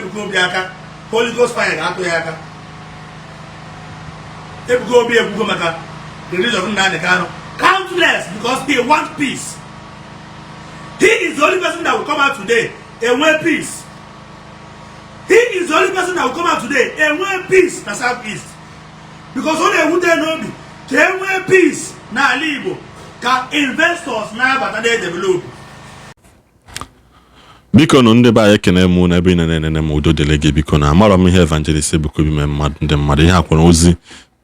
Ebuka Obi aka, Holy Ghost fire ga-atụ ya aka. Ebuka Obi ebugo maka the reason of Nnamdi Kanu. Countless, because they want peace. He is the only person that will come out today and want peace. He is the only person that will come out today and want peace na Southeast. Because only who they know they want peace na Ili Igbo. Ka investors na abata dey develop. Biko no ndị ba ya kene mu na ebe nene m udo delege biko na amara m ihe Evangelist Ebuka Obi ndị mmadụ ihe akwara ozi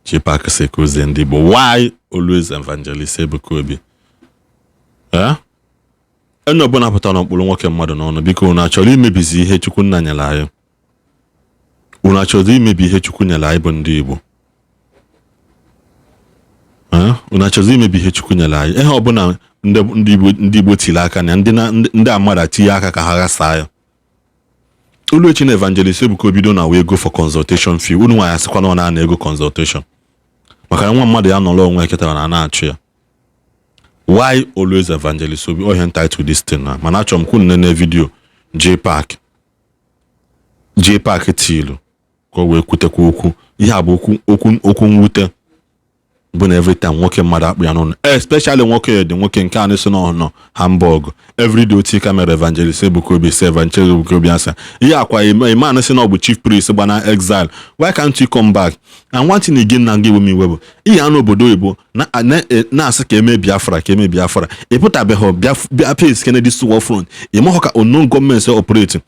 Jpac se kuzi Ndi Igbo. Why always Evangelist Ebuka Obi? Enye ọbụla pụtara n'okpuru nwoke mmadụ n'ọnụ biko unu achọrọ imebizi ihe Chukwu nna nyere anyị. Unu achọrọ imebi ihe Chukwu nyere anyị bụ ndị Igbo. Unu achọrọ imebi ihe Chukwu nyere anyị. Ihe ọbụla ndị Igbo tiri aka na ndị amara tinye aka ka ha ghasa ya. Ulu echi na Evangelist Ebuka Obi na we go for consultation fee. Unu nwa ya sịkwa na ọ na-ego consultation. Maka nwa mmadụ ya nọrọ onwe ketara na-achụ ya. Why always Evangelist Obi? Oh, entitled to this thing na. Mana achọrọ m kwunu nene video Jpac tilu ka o wee kwutekwa okwu. Ihe a bụ okwu mwute bụ na every time nwoke mmadụ akpụ ya n'ọnụ, especially nwoke nke a na-eso n'ọnụ Hamburg everyday oti kamera Evangelist Ebuka Obi se Evangelist Ebuka Obi asa ihe akwa iman si na ọ bụ chief priest gbana exile. Why can't you come back? And one thing again na ngị bụ miwebụ ihe anụ obodo Igbo na-asị ka eme Biafra ịpụtabeghị bịa pace Kennedy War Front ịmahụ ka unknown gọọmenti operate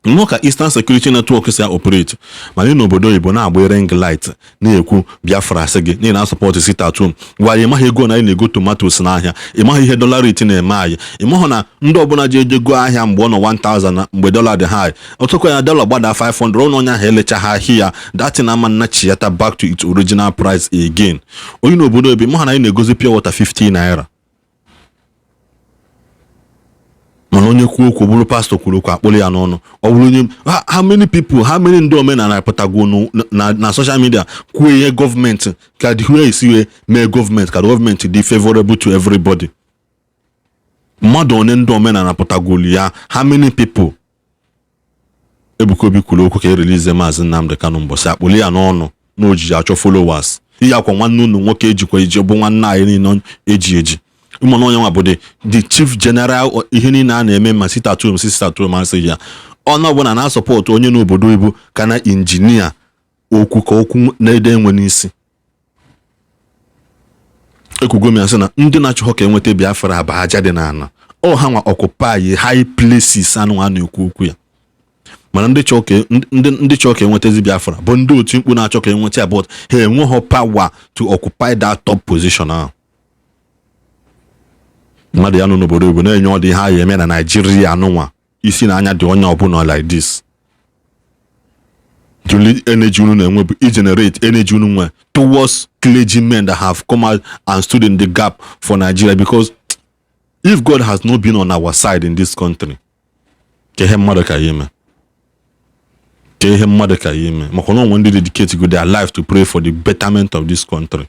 nnọọ ka Eastern Security Network si operate mana n'obodo Igbo na-agba ring light na-ekwu Biafra asị gị na na-asọpọtụ sit-at-home gwa ya ịmaghị ego na anyị na-ego tomatoes n'ahịa ịmaghị ihe dollar rate na-eme anyị ịmaghị na ndị ọbụla ji ejego ahịa mgbe ọ nọ 1000 mgbe dollar dị high ọtụkwa ya dollar gbada 500 ọnụ onye ahụ elechaghị ahịa datin ama nnachiyata back to its original price again. Onye n'obodo Igbo ịmaghị na anyị na-egozi pure water 50 naira mana onye kwuo okwu bụrụ pastor kwuru okwu akpụrụ ya n'ọnụ ọ bụrụ onye how many ndị omenala pụtago na social media kwuo ihe gọọmenti ka dị isi wee mee gọọmenti ka gọọmenti dị favorable to everybody. Mmadụ one ndị omenala pụtagolu ya how many people? Ebuka Obi kwuru okwu ka erelease Maazị Nnamdi Kanu mbọsị akpụrụ ya n'ọnụ na ojiji achọ followers ihe akwa nwanne unu nwoke ejikwa iji bụ nwanne anyị niile eji ụmụ onye nwa bụ the chief general ihe niile a na-eme ma sit-at-home asị ya ọnụ ọbụla na-asọpọtụ onye n'obodo Igbo ka na injinia okwu ka okwu na-ede enwe n'isi. Ekwugo m ya sị na ndị na-achọ ka enweta Biafra bụ aja dị n'ala ọ ha nwa occupy high places anụ a na-ekwu okwu ya mana ndị chọọ ka enwetazi Biafra bụ ndị otu mkpu na-achọ ka enweta ya but ha enweghị power to occupy that top position ahụ. Mmadụ ya nọ n'obodo Igbo na-enye ọdị ha ya eme na Nigeria anụnwa isi na anya dị onye ọbụla like this. The energy unu na-enwe bụ generate energy unu nwe towards clergymen that have come out and stood in the gap for Nigeria, because if God has not been on our side in this country ka ihe mmadụ ka ya eme maka na onwe ndị dedicate their life to pray for the betterment of this country.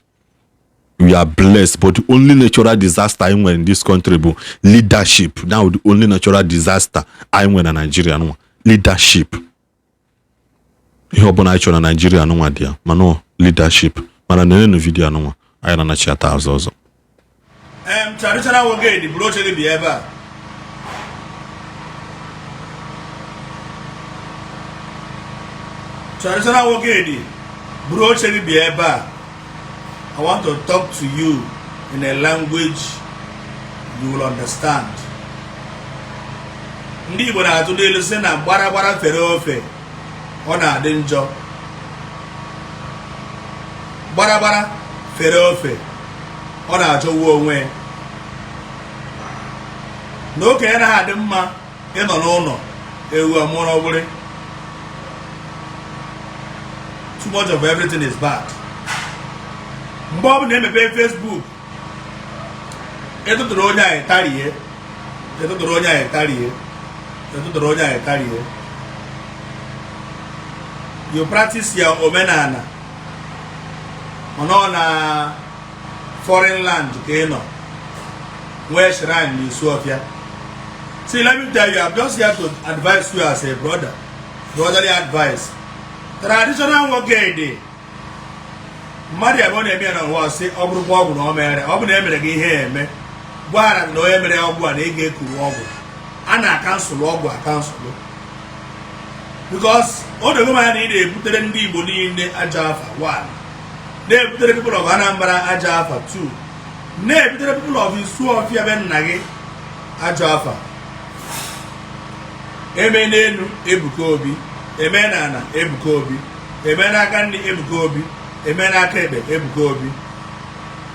We are blessed, but the only natural disaster I in this country is leadership. Now the only natural disaster I in Nigeria no leadership. Ihe ọbụla anyị chọrọ na Nigeria no dia, mano leadership. Mana nene video no anyị na chiata ọzọ. Traditional woge di bro chege bi eba. Traditional woge di bro chege bi eba. I want to talk to you in a language you will understand. Ndị Igbo na-atụ n'elu sị na gbara fere ofe ọ na-adị njọ. Gbara fere ofe ọ na-achọwu onwe. N'okenye na-adị mma ịnọ n'ụlọ ewu amụrụ ọgbụrị. Too much of everything is bad. Mgbe ọ bụ na-emepe Facebook etụtụrụ onye anyị tarie you practice your omenala mana ọ na foreign land ka ị nọ nwee shrine n'Isuofia. See, let me tell you, I'm just here to advise you as a brother. brotherly advice. Traditional work day. Mmadụ abụọ na-eme na ụwa sị ọ bụrụkwa ọgwụ na o mere ọ bụ na emere gị ihe eme gwara na onye mere ọgwụ a na ị ga-ekuru ọgwụ a na-akansụlụ ọgwụ akansụlụ because o dogo m anya na ị na-ebutere ndị Igbo niile aja afa 1 na-ebutere people of Anambra aja afa 2 na-ebutere people of Isuofia be nna gị aja afa. Eme n'elu Ebuka Obi, eme n'ala Ebuka Obi, eme n'aka ndị Ebuka Obi, eme n'aka ekpe Ebuka Obi.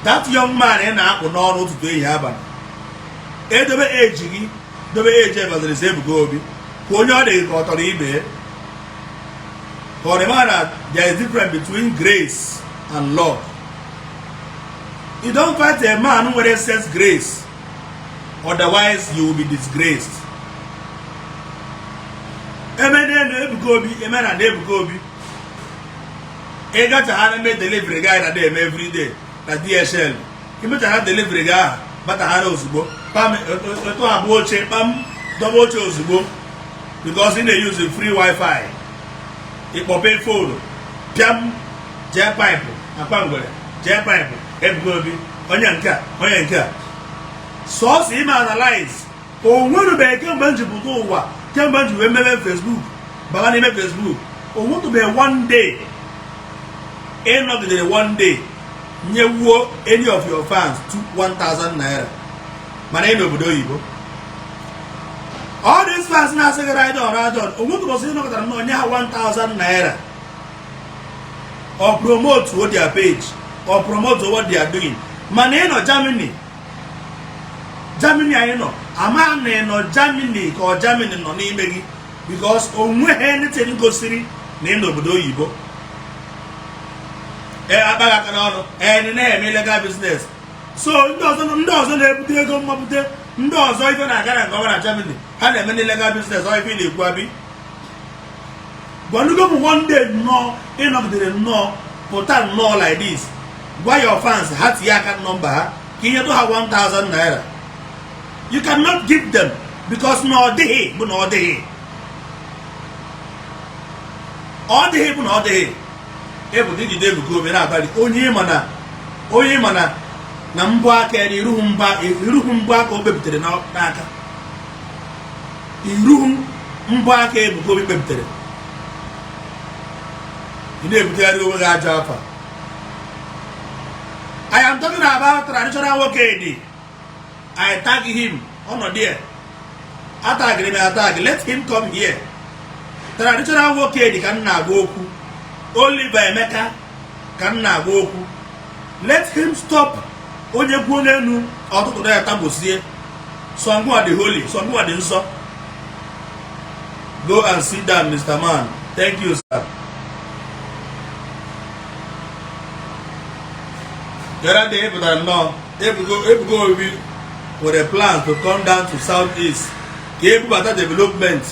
That young man ị na-akpụ n'ọnụ ụtụtụ ehihie abalị edobe eji gị dobe eji Evangelist Ebuka Obi ka onye ọ dị ka ọ tọrọ ibe for the man that there is difference between grace and love. You don't fight a man who says grace, otherwise you will be disgraced. Amen. Ebuka Obi, amen and Ebuka Obi. He got to have a delivery guy that they every day. That DSL. He must have delivery guy, but I had also pam to have watch pam double choose because he they use the free Wi-Fi. It will pay phone. Jam Jpac, a pangole, Jpac, Ebuka Obi, Onyanka. Source him analyze. Oh, when you be come back to Butowa, come back to remember Facebook, but I Facebook. Oh, want to be one day. End of the day, one day. You any of your fans took 1,000 naira. My name is Igbo. All these fans now say right on. Oh, what was you know that no 1,000 naira? Or promote what their page, or promote what they are doing. My name is Germany. Germany, I know. A man no Germany or Germany no name because on anything go city name of Igbo. And illegal business. So doesn't go mabute ndozo even agara governor Germany had a many legal business or even Iwaji. But look up one day no enough didn't know put out no like this. Why your fans had the account number? Can you do have 1,000 naira? You cannot give them because no day, but no day. All day, but no day. Ebe dị jide Ebuka Obi na-abalị onye mana na mbọ aka ya iruhu mbọ aka o bebutere n'aka iruhu mbọ aka Ebuka Obi bebutere ị na-ebutegharị onwe gị aja afa. I am talking about traditional work. I tag him on there. Atag, let him come here. Traditional work can na go okwu. Only by Emeka can na go okwu. Let him stop. Onye gwu n'enu ọtụtụ ya tabosie. Some who are the holy, some who are the nsọ. Go and sit down, Mr. Man. Thank you, sir. The other day, but I know Ebuka Obi with a plan to come down to southeast. Give better development.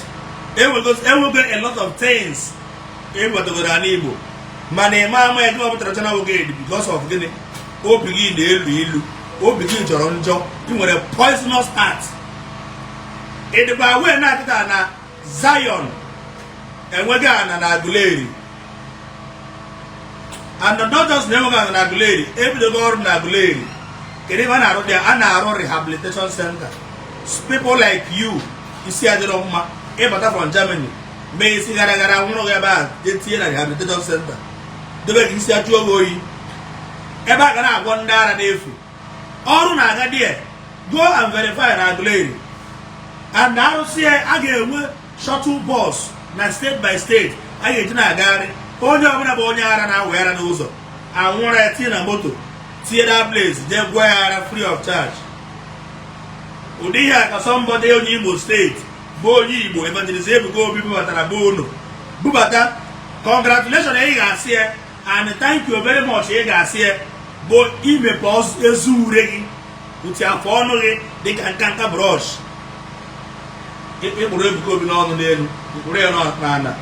It will get a lot of things. It will go down Igbo. Mane mama I go traditional work because of gini. O begin the ilu. O begin joronjo. You want a poisonous heart. It ba we na kita na Zion. And we ga na Aguleri. And not just never an Aguleri, every door in Aguleri. Anyone out there, an rehabilitation center. People like you, Isiagu, Ebata from Germany, may see Gara, one of the rehabilitation center. The way Isiagu, Ebagana, one dollar and if all Naga dear, go and verify an Aguleri. And now see again, shuttle bus, now state by state, I get Nagari. Onye ọbụla bụ onye ara na were n'ụzọ anwụrụ ya tie na moto tie that place je gwa ya ara free of charge. Ụdị ihe ka somebody onye Imo steeti bụ onye Igbo Evangelist Ebuka Obi bubatara bụ unu bubata congratulations ị ga-asị ya and thank you very much ị ga-asị ya bụ imepe ezu ure gị uti afọ ọnụ gị dịka nkanka brush ịkpụrụ Ebuka Obi n'ọnụ n'elu ịkpụrụ ya n'ala.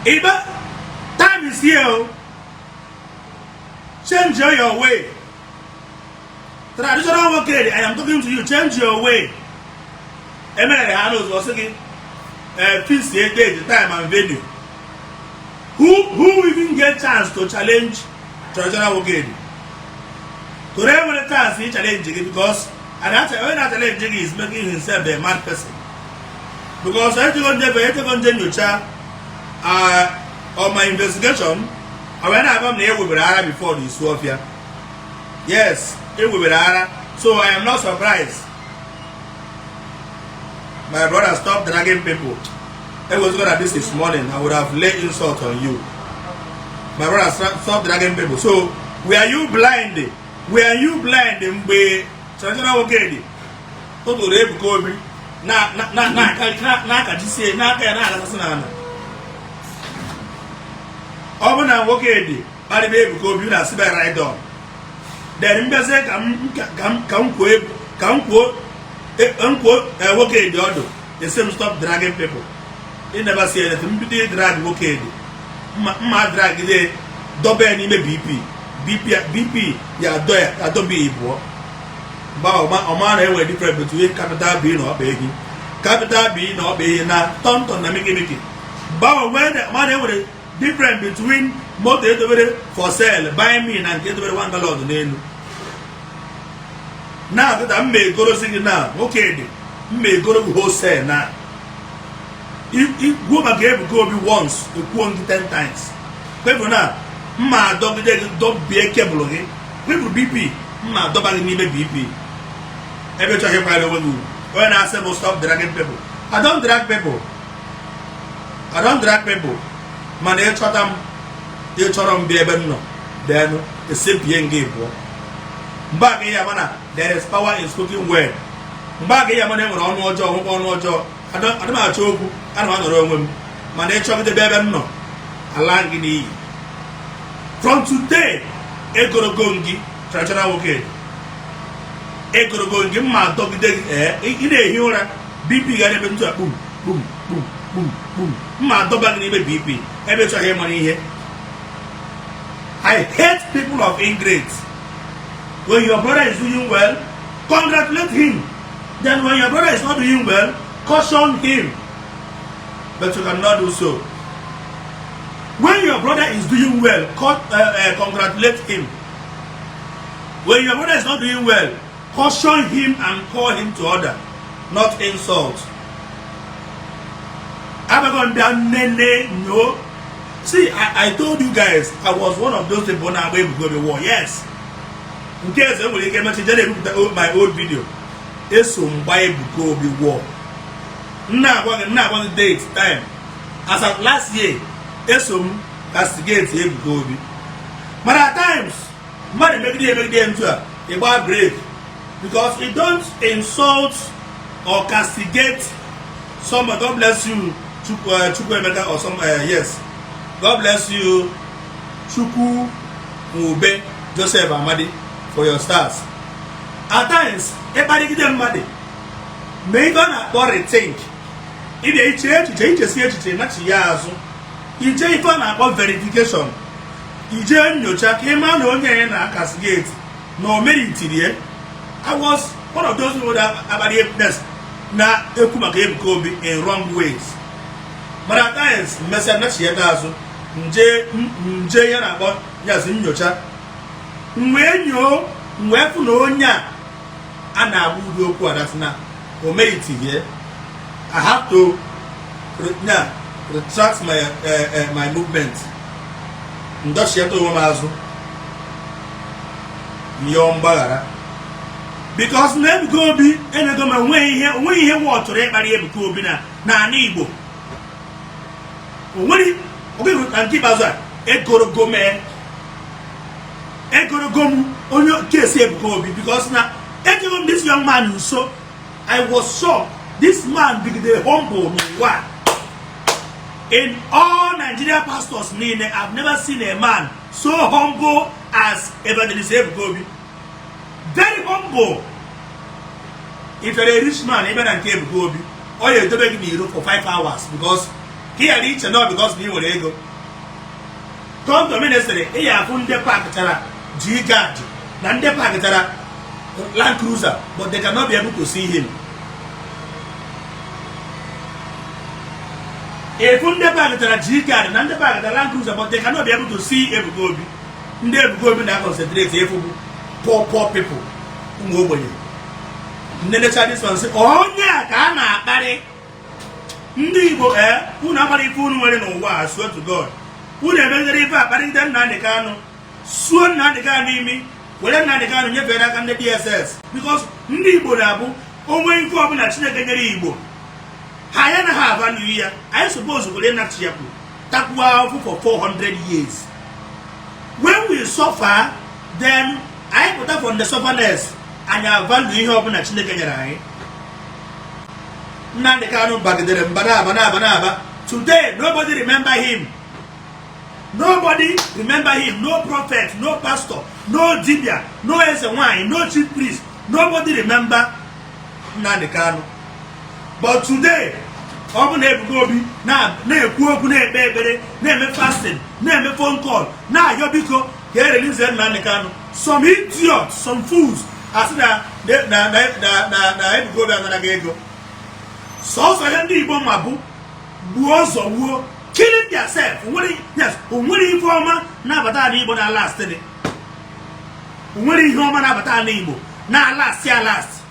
Iba, time is here. Change your way. Traditional worker, I am talking to you. Change your way. Emere Hanos was saying, fix the date, the time and venue. Who even get chance to challenge traditional worker? Today when the chance he challenge because and that's when that challenge is making himself a mad person. Because I think on my investigation, I went up there with Ara before the Sofia. Yes, it will be Ara. So I am not surprised. My brother, stop dragging people. I was going to this morning. I would have laid insult on you. My brother, stop dragging people. So, were you blind? Were you blind? Mbe traditional okay. Toto Ebuka Obi. Na ka jise na ka na ala sana. Obuna okay di. Bari be Ebuka Obi na sibe right down. Then mbe say kam okay di odo. The same stop dragging people. They never say anything. They drag okay di. Ma drag de double ni me BP ya do be Igbo. Ba o ma na we different between capital B no be hi. Capital B no be hi na tonton na miki. Ba when the man we different between motor edobere for sale buy me na nke edobere 1 gallon n'elu. Na that me goro sing na okay di. Me goro wholesale na. If go back Ebuka Obi once, you go on 10 times. People now, ma dog be a cable again. People BP, ma dog ni BP. Every time when I say no stop dragging people. I don't drag people. Man, they try them be able no. Then the same young game. Back here, man, there is power in spoken word. Back here, man, on one job. I don't know choke. I don't know. Man, they chop the baby no. Alangini. From today, Egorogongi, traditional okay. Egorogongi, my dog in a hura, BP got into a boom, boom, boom, boom, boom. My dog in a BP. Every time money here. I hate people of ingrates. When your brother is doing well, congratulate him. Then when your brother is not doing well, caution him. But you cannot do so. When your brother is doing well, congratulate him. When your brother is not doing well, caution him and call him to order, not insult. No. See, I told you guys, I was one of those people now where we go to war. Yes. In case somebody came and said my old video, it's some Ebuka Obi war. Now one date time. As of last year, Esum castigate Ebuka Obi. But at times, money make them to a break because it don't insult or castigate someone. God bless you, Chukwu or some yes. God bless you, Chukwu Ube Joseph Amadi for your stars. At times, everybody give them money. May God not rethink. If they change, not years. You change for an verification. You change your check, a man on your castigate. No merit here. I was one of those people that about the evidence. Now, Ebuka Obi in wrong ways. But at times, Messia not yet as Nje and about yes in your chat. When you where no nya and I would do that's now. Or merit here. I have to retract my movement. Because never go be and go when you want to everybody Ebuka Obi na Ndi Igbo. When you can keep us a go me on your case Ebuka Obi because now this young man you saw, I was shocked. This man be the humble one. In all Nigerian pastors, I've never seen a man so humble as Evangelist Ebuka Obi. Very humble. If you're a rich man, even and Ebuka Obi, or you're doing me for 5 hours because he are rich and not because he will ego. Come to ministry, he have Jpac, Jpac, Nande Pakatara. Land Cruiser, but they cannot be able to see him. If Ndi Igbo Jpac and Ndi Land Cruiser, but they cannot be able to see Ebuka Obi. Ndi Ebuka Obi na concentrate poor people. Nnecha this one say, Onya ka na akpari. Ndi Igbo unu amara ife unu nwere n'ụwa, I swear to God. Unu emeghere ife akpari ndị Nnamdi Kanu. Suo Nnamdi Kanu imi, were Nnamdi Kanu nyefere aka ndị DSS. Because Ndi Igbo na-abụ onwe ife ọbụla Chineke nyere Igbo. Ha ya na ha value ya. I suppose were na-achị ya kwụ. Takwa for 400 years. When we suffer, then I put up from the sufferness and I value ihe ọbụla Chineke nyere anyị. Nnamdi Kanu bagidere mbana. Today, nobody remember him. Nobody remember him. No prophet, no pastor, no dibia, no wine, no chief priest. Nobody remember Nnamdi Kanu. But today, Open Ebuka Obi na-ekwu okwu na-ekpe ekpere na-eme fasting na-eme phone call na yobiko ya release Nnamdi Kanu. Some idiots, some fools as na Ebuka Obi anara ego. So Ndi Igbo mabu buo zo killing themselves. Yes, onwere ife ọma na-abata n'Igbo na last day. Onwere ihe ọma na-abata n'Igbo na last.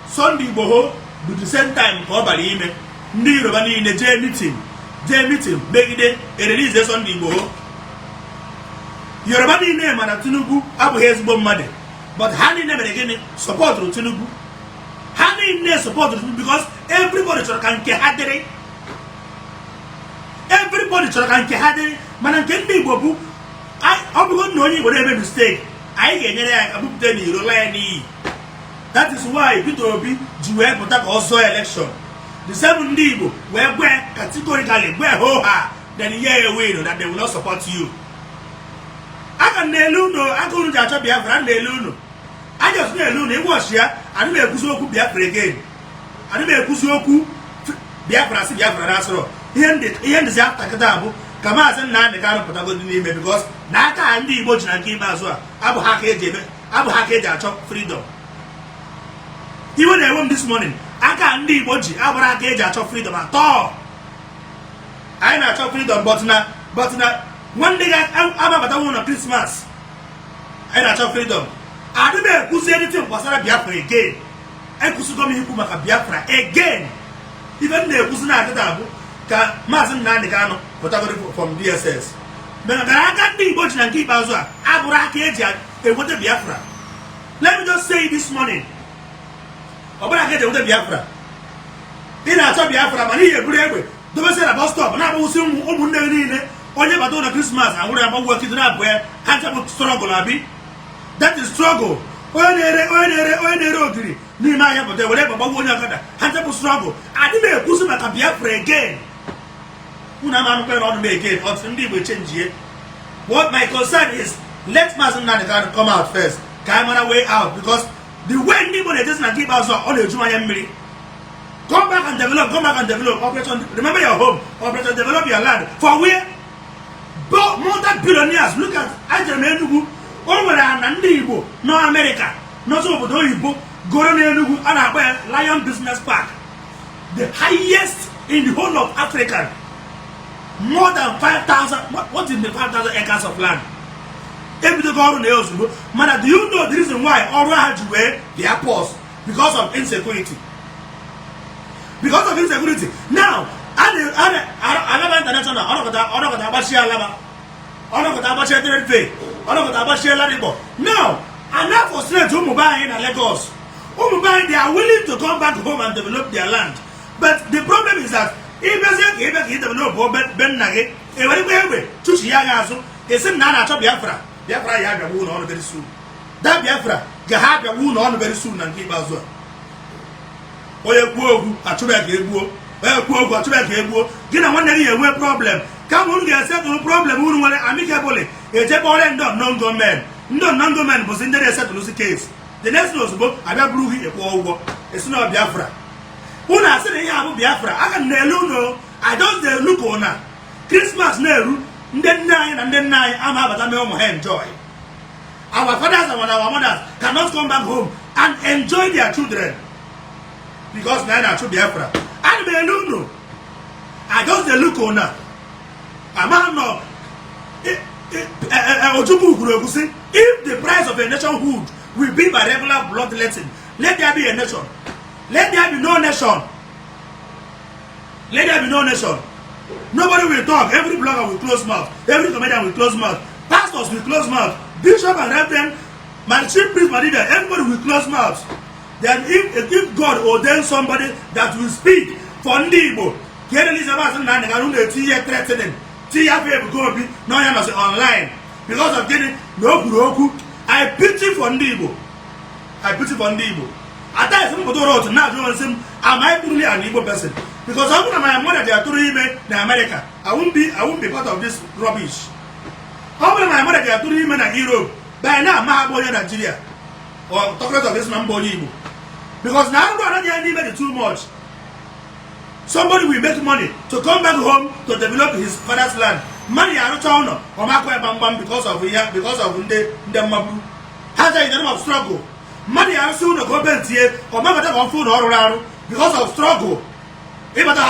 Sunday Igbo ho do the same time ka ọ bara ime. Ndị Yoruba niile jee meeting megide release Sunday Igbo ho. Yoruba niile mana Tinubu abụghị ezigbo mmadụ, but ha niile mere gịnị support Tinubu. Ha niile support Tinubu because everybody chọrọ ka nke ha dịrị. Everybody chọrọ ka nke ha dịrị, mana nke ndị Igbo bụ ọ bụrụ na onye Igbo na-eme mistake, anyị ga-enyere ya abụpụta n'iro la ya n'iyi. That is why Peter Obi ji wee pụta ka ọ zọọ election. The same Ndi Igbo wee gwe categorically gwe ho ha then hear a win that they will not support you. Aka n'elu unu aka unu ji achọ Biafra n'elu unu. I just n'elu unu ịwọchi ya adị m ekwuzi okwu Biafra again. Adị m ekwuzi okwu Biafra si Biafra na-asọrọ. Ihe ndị si apụtakịta abụ ka Maazị Nnamdi Kanu pụtagodi n'ime because na aka Ndị Igbo ji na nke ikpeazụ a abụ ha ka eji achọ freedom. Even I won this morning, aka Ndi Igbo ji abụrụ aka eji achọ freedom at all. Anyị na-achọ freedom but na one day ababata nwụ na Christmas. Anyị na-achọ freedom. Adị m ekwuzi anything gbasara Biafra again. Ekwusigo m ikwu maka Biafra again. Even na-ekwuzi na-adịda abụ ka Maazị Nnamdi Kanu pụtagoro from DSS. Mana aka Ndị Igbo ji na nke ikpeazụ a abụrụ aka eji enweta Biafra. Let me just say this morning. Ọbụla aka eji enweta Biafra. Ị na-achọ Biafra mana ihe eburu egbe dobesi na bus stop na-agbawụsị ụmụnne niile onye bata na Christmas anwụrụ ya gbagwo kido na-abụ ya ha nchapụ struggle abi. That is struggle. Onye na-ere ogiri n'ime ahịa pụta were gbagwo onye ọkada ha nchapụ struggle. Adị m ekwusi maka Biafra again. Unu ama anụkwa na ọdụ m again until Ndị Igbo change. What my concern is let Maazị Nnamdi Kanu come out first ka anyị mara way out because the way Ndị Igbo na-ejesi na nke ikpeazụ ọ na-eju anya mmiri. Come back and develop. Operation, remember your home. Operation, develop your land. For where? More than billionaires. Look at Ajam Enugu. Over and Ndi Igbo, no America. Not so obodo oyibo. Goro na Enugu and a Lion Business Park. The highest in the whole of Africa. More than 5,000. What is the 5,000 acres of land? Man, do you know the reason why Oru had to wear the airports? Because of insecurity. Because of insecurity. Now, Alaba International, now, enough for straight to Umubai in Lagos. Umubai, they are willing to come back home and develop their land. But the problem is that if they develop Ben Nage, it's a Nana Biafra. Biafra, you have a wound on very soon. That Biafra, you have a wound on very soon and keep us well. Oye kuogu atubek egbuo kuogu atubek egbuo gị na nwanne gị enwe problem ka unu ga-esettle problem unu nwere amicably ejebole ndị non-government bụ ndị na-esettle si case the next news bụ abịa buru gị ekwo ụgwọ esi na Biafra unu asị na ihe abụ Biafra aka na-elu unu I just dey look ona Christmas na-eru ndị nne anyị na ndị nna anyị ama abata mee ụmụ ha enjoy Our fathers and our mothers cannot come back home and enjoy their children because now they are Biafra. And they don't know. I just the look on now. A man no. If the price of a nationhood will be by regular bloodletting, let there be a nation. Let there be no nation. Let there be no nation. Nobody will talk. Every blogger will close mouth. Every comedian will close mouth. Pastors will close mouth. Bishop and reverend, my chief priest, my leader, everybody will close mouth. Then if God ordains somebody that will speak for Ndi Igbo, online because of getting no Kuroku, I pity for Ndi Igbo. I pity for Ndi Igbo. At that time, now am I truly an Igbo person? Because I'm my mother they are doing in America. I won't be part of this rubbish. How many my mother they are doing in Europe? By now, my boy in Nigeria. Or talk of this man boy Igbo. Because now I'm not anybody too much. Somebody will make money to come back home to develop his father's land. Money are not on or Bam because of the Mabu. Has a name of struggle. Money are soon a government here or Mamma food all around because of struggle. Everybody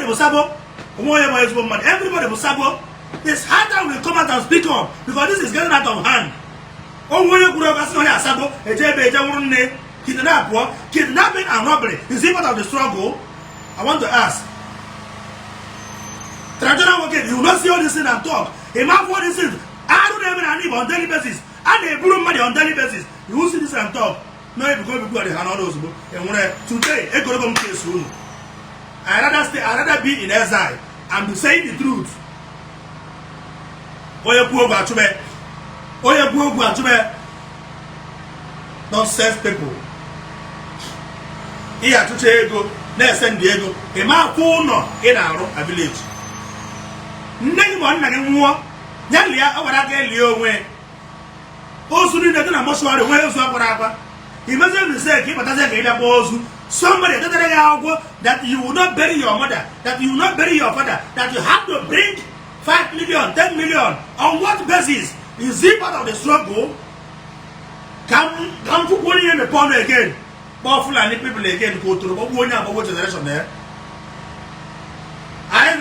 was sabo. Everybody was sabo. This harder will come out and speak up because this is getting out of hand. Kidnapping and robbery is it part of the struggle? I want to ask. Traditional working, you will not see all this thing and talk. A man for this thing, I don't even live on daily basis. And they borrow money on daily basis. You will see this and talk. No, if you go to the Hanados, and today, I rather be in exile and be saying the truth. Nonsense people. Here to Diego, next San Diego, a man for no in our village. Name one like more. Yalia, over again, Leo way. Also, did not much more the whales of whatever. He must have said, keep a dozen somebody that you will not bury your mother, that you will not bury your father, that you have to bring 5 million, 10 million. On what basis? Is it part of the struggle? Come to put in the pond again. Powerful and people again go to the one about generation there. I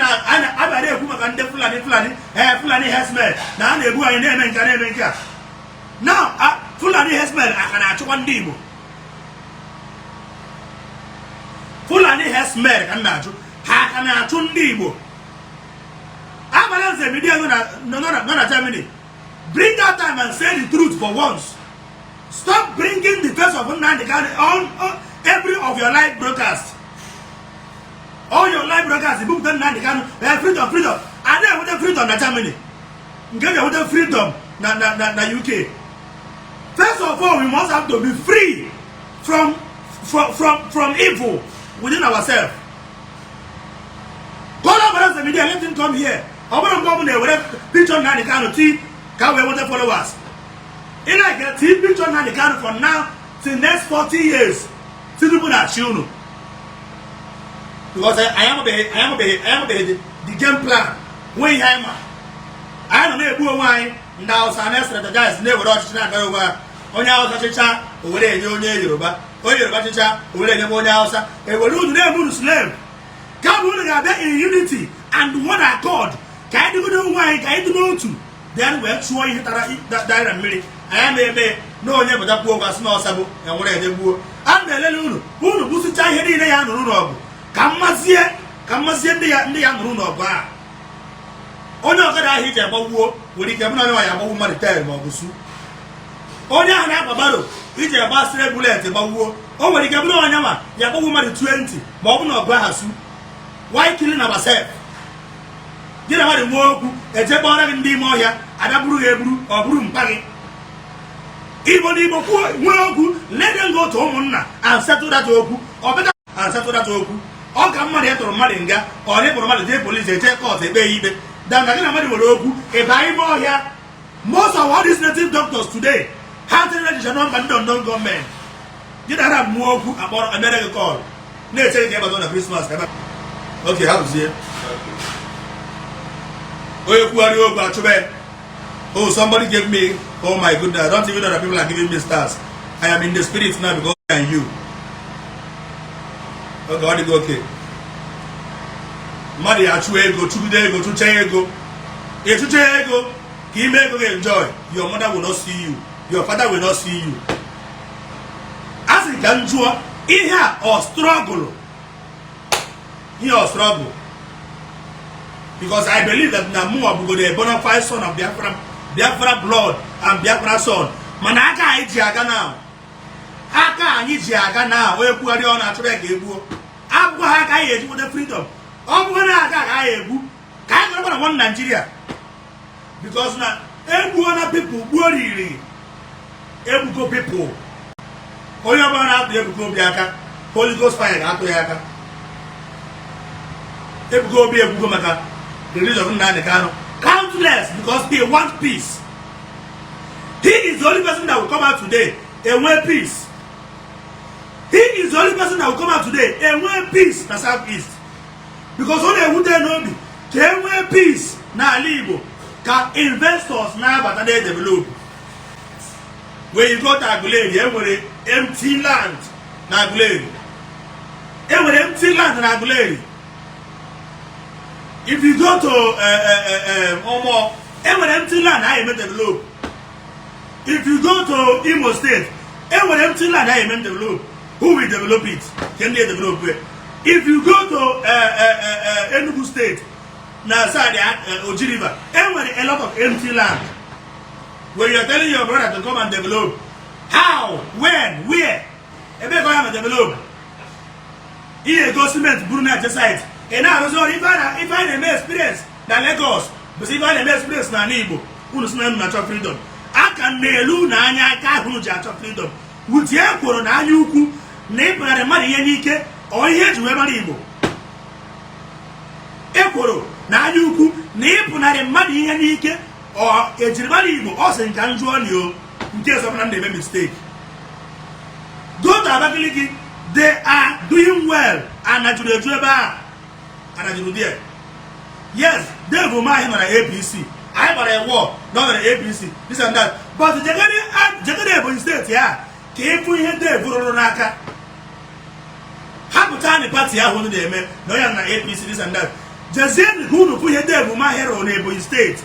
Fulani has met. Now they go in and can now Fulani has met. I can actually one demo. Fulani has met and now I can actually demo. I'm a media not Germany. Bring that time and say the truth for once. Stop bringing the face of Ndi on every of your live broadcast. All your live broadcasts, the book Ndi freedom. And then with the freedom na Germany. Get with the freedom na UK. First of all, we must have to be free from evil within ourselves. God of the media, let him come here. I want to come there with a picture of Ndi can we want the followers. In I get picture of Ndi from now till next 40 years. Because I am the game plan. When I don't know who wine now strategize never rush over on our chicha over there Yoruba or Yoruba chicha over there Mosa and we do them slave. God will have in unity and one accord. Can you know why I do know to? Then we're showing that direct minute. I am a no never that poor was no sabo and what I do. And the Lulu who was a child in the young room. Come here the young room of bar. Oh no, I hit a bow when he came on a woman tell Mogusu. Oh, now I have a battle. It's a bastard bullet about war. Oh, when he came on Yama, Yabo woman 20, Bob no Bahasu. Why killing ourselves? Get about the war, a Jpac in the Moya, and a brew or broom packing. Even Igbo, let them go to Omona and settle that oku, or better and settle that oku. All come money to Maringa, or never the police, they take off a baby. Then the money will oku, a buy more here. Most of all these native doctors today have the register non government. Did I have more about American call? Let's say they have on a Christmas. Okay, how is it? Oh, you are about to bed. Oh, somebody gave me, oh my goodness, I don't even know that people are giving me stars. I am in the spirit now because I am you. Okay, what did you okay? Madi achu ego, chukude ego, chuche ego. If chuche ego, he may go enjoy. Your mother will not see you. Your father will not see you. As it can do, here or struggle. Here or struggle. Because I believe that Namua will be a bona fide son of Biafra blood and Biafra son. Manaka Ijiaga now. Aka Ijiaga now. Where put on a track ego. Abu Haka with the freedom. Can't go one Nigeria. Because now, every people, worry. Ebuka people. Oyabana to Ebuka Biaka. Holy Ghost fire after Yaka. Ebuka Obi Ebuka Maka. The reason of Nani countless because they want peace. He is the only person that will come out today and wear peace. He is the only person that will come out today and wear peace in the southeast. Because only who they know me can wear peace na Igbo. Can investors now but they develop. When you go to Aguleri, every empty land na Aguleri. Every empty land na Aguleri. If you go to Omo, every empty land I am develop. If you go to Imo State, every empty land I am develop. Who will develop it? Can they develop it? If you go to Enugu State, Oji River, a lot of empty land. When you are telling your brother to come and develop, how, when, where? Ebe go and develop. Here go cement, Brunei site. And now, if I may experience na Lagos, but if I may experience na Igbo, who is not natural freedom. I can melu na anya ka hunu natural freedom. With your corona yuku, neighbor and money yanike. Or here to everybody Igbo. Ekoro, na yuku, nepuna the money yanike, or everybody Igbo, also in Kanjuan you, in case of they make mistake. Go to Abakaliki, they are doing well, and I do the Jpac, and I do there. Yes, they will mind him on an APC. I got a war, not an APC, this and that. But the Jagade State, yeah, came for here, they will run. Time the party I want to make no young APC this and that. Jazen who put here there with my hero on Ebony State.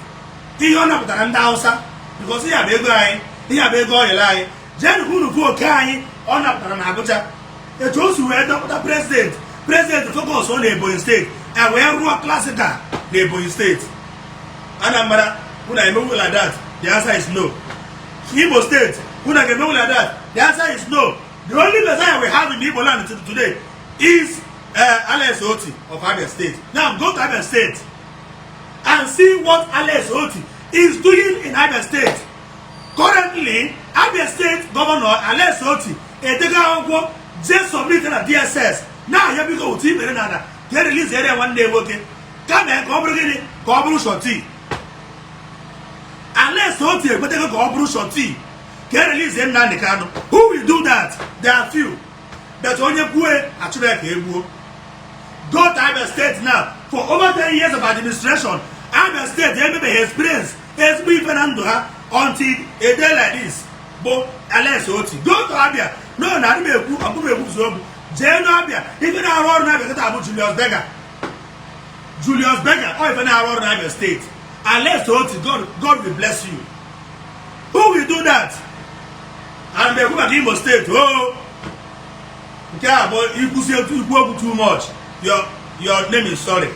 He on up with an Andausa because he have a guy, he have a guy lie. Jen who put Kai on up with an Abuja. It was who had up the president. President focus on Ebony State and we have one classical the Ebony State. And I'm when I move like that, the answer is no. Igbo State, when I can move like that, the answer is no. The only Messiah we have in Igbo Land today is Alex Oti of Abia State. Now go to Abia State and see what Alex Oti is doing in Abia State. Currently, Abia State Governor Alex Oti just submitted a DSS. Now you have to go to Berenada. Get released area one day working. Come and come shorty. Alex Oti, but they go come shorty. Get released in Nandekano. Who will do that? There are few. But only Attire. Go to Abia State now. For over 10 years of administration, Abia State, they may experience SB Fernando until a day like this. But Alex Oti, go to Abia. No, I'm going to Zobu. Jane Abia, even our own Abia, Julius Berger. Julius Berger, or even our own Abia State. Alex Oti, God will bless you. Who will do that? And they go to Igbo State. Oh, okay, but you say too much. Your name is sorry.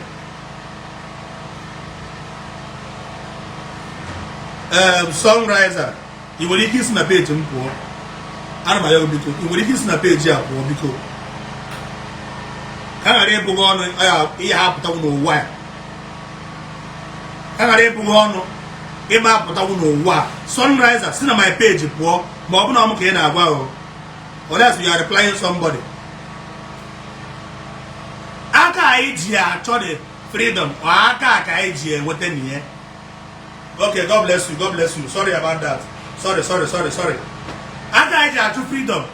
Songwriter. You will kiss na page mpo. Ana ma yo biko. You will kiss na page ya po biko. Kana re bugo ono iya hapụta no wa. Kana re bugo ono ima hapụta no wa. Sunriser si na my page po. Ma obu na mo ke na agwa o. Unless you are replying somebody. Aka iji achọ the freedom or aka iji enweta niye. Okay, God bless you. God bless you. Sorry about that. Sorry. Aka iji achọ freedom.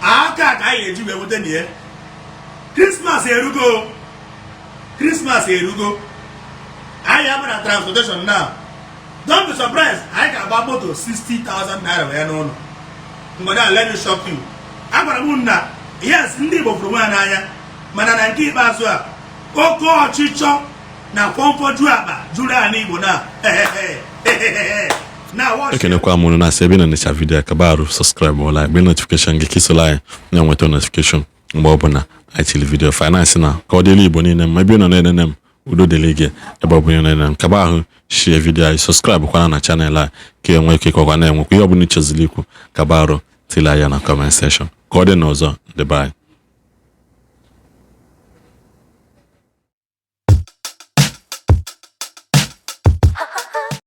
Aka iji enweta niye. Christmas erugo. I am on transportation now. Don't be surprised. I can buy motor 60,000 naira wee n'ụlọ. Ngwada, let me shock you. Agwara m na yes, ndị Igbo fụrụ nwa n'anya, mana na nke ikpeazụ a oke ọchịchọ na kwọmfọju akpa juru anyị Igbo na ekenekwa m unu na-asị ebe na-enecha vidiyo ka barụ subscribe or like bell notification gị kisola anyị na-enweta notification mgbe ọbụla anyị tiri vidiyo finance na ka ọ dịrị Igbo niile m ebe ị nọ na-enene m udo dịrị gị ebe ọ bụ na-enene m kaba ahụ share vidiyo anyị subscribe kwana na channel anyị ka enwe ike ọkwa na-enwekwa ihe ọbụla ịchọziri ikwu kaba arụ tile anya na comment section ka ọ dị n'ọzọ ndị be anyị